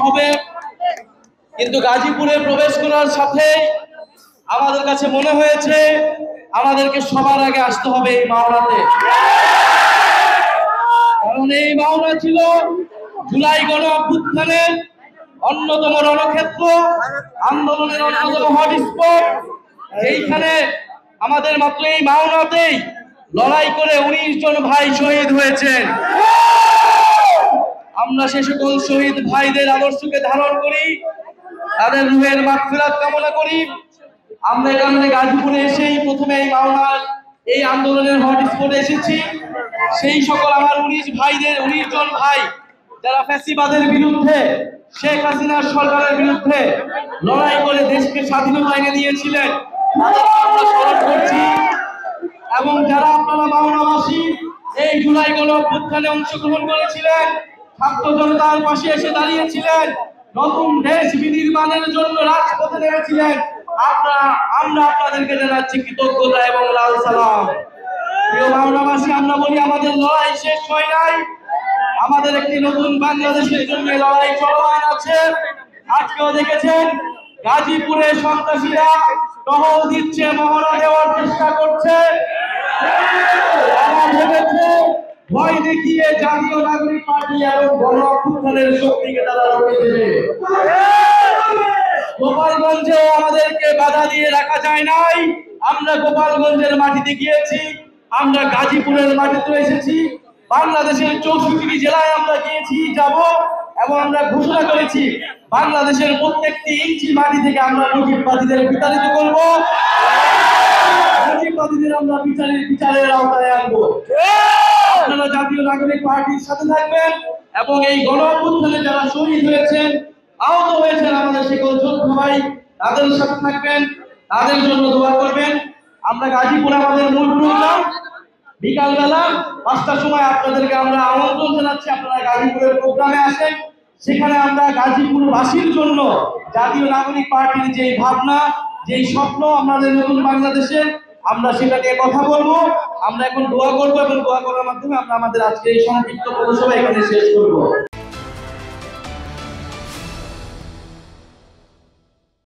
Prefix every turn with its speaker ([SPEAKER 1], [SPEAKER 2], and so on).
[SPEAKER 1] হবে, কিন্তু গাজীপুরে প্রবেশ করার সাথে আমাদের কাছে মনে হয়েছে আমাদেরকে সবার আগে আসতে হবে এই মাওনাতে। কারণ এই মাওনা ছিল জুলাই গণ অভ্যুত্থানের অন্যতম রণক্ষেত্র, আন্দোলনের অন্যতম হটস্পট। এইখানে আমাদের মাত্র এই মাওনাতেই লড়াই করে 19 জন ভাই শহীদ হয়েছেন। আমরা সে সকল শহীদ ভাইদের আদর্শকে ধারণ করি, তাদের রুহের মাগফিরাত কামনা করি। আমরা এখানে গাজীপুরে এসেই প্রথমে এই মাওনার এই আন্দোলনের হটস্পটে এসেছি। সেই সকল আমার 19 জন ভাই যারা ফ্যাসিবাদের বিরুদ্ধে, শেখ হাসিনার সরকারের বিরুদ্ধে লড়াই করে দেশকে স্বাধীনতা এনে দিয়েছিলেন, তাদেরকে আমরা স্মরণ করছি। এবং যারা আপনারা মাওনাবাসী এই জুলাই গণ অভ্যুত্থানে অংশগ্রহণ করেছিলেন, ছাত্র জনতার পাশে এসে দাঁড়িয়েছিলেন, নতুন দেশ বিনির্মাণের জন্য রাজপথে নেমেছিলেন, আমরা আপনাদেরকে জানাচ্ছি কৃতজ্ঞতা এবং লাল সালাম। প্রিয় মাওনাবাসী, আমরা বলি আমাদের লড়াই শেষ হয় নাই, আমাদের একটি নতুন বাংলাদেশের জন্য লড়াই চলমান আছে। আজকেও দেখেছেন গাজীপুরে সন্ত্রাসীরা টহল দিচ্ছে, মহড়া দেওয়ার চেষ্টা করছে। ভয় দেখিয়ে জাতীয় নাগরিক পার্টি এবং গণ অভ্যুত্থানের শক্তিকে তারা রুখে দেবে। গোপালগঞ্জে আমাদেরকে বাধা দিয়ে রাখা যায় নাই। আমরা গোপালগঞ্জের মাটিতে গিয়েছি, আমরা গাজীপুরের মাটিতে এসেছি, বাংলাদেশের 64টি জেলায় আমরা গিয়েছি, যাব, এবং আমরা ঘোষণা করেছি বাংলাদেশের প্রত্যেকটি ইঞ্চি মাটি থেকে আমরা মুজিববাদীদের বিতাড়িত করব, মুজিববাদীদের আমরা বিচারের আওতায় আনবো। আপনারা জাতীয় নাগরিক পার্টির সাথে থাকবেন এবং এই গণ অভ্যুত্থানে যারা শহীদ হয়েছেন, আহত হয়েছেন, আমাদের সকল যোদ্ধা ভাই, তাদের সাথে থাকবেন, তাদের জন্য দোয়া করবেন। আমরা গাজীপুরে আমাদের মূল প্রোগ্রাম বিকালবেলা 5টার সময় আপনাদেরকে আমরা আমন্ত্রণ জানাচ্ছি, আপনারা গাজীপুরের প্রোগ্রামে আসেন। সেখানে আমরা গাজীপুরবাসীর জন্য জাতীয় নাগরিক পার্টির যে ভাবনা, যে স্বপ্ন আমাদের নতুন বাংলাদেশে, আমরা সেটা নিয়ে কথা বলবো। আমরা এখন দোয়া করবো এবং দোয়া করার মাধ্যমে আমরা আমাদের আজকে এই সংক্ষিপ্ত পৌরসভা এখানে শেষ করবো।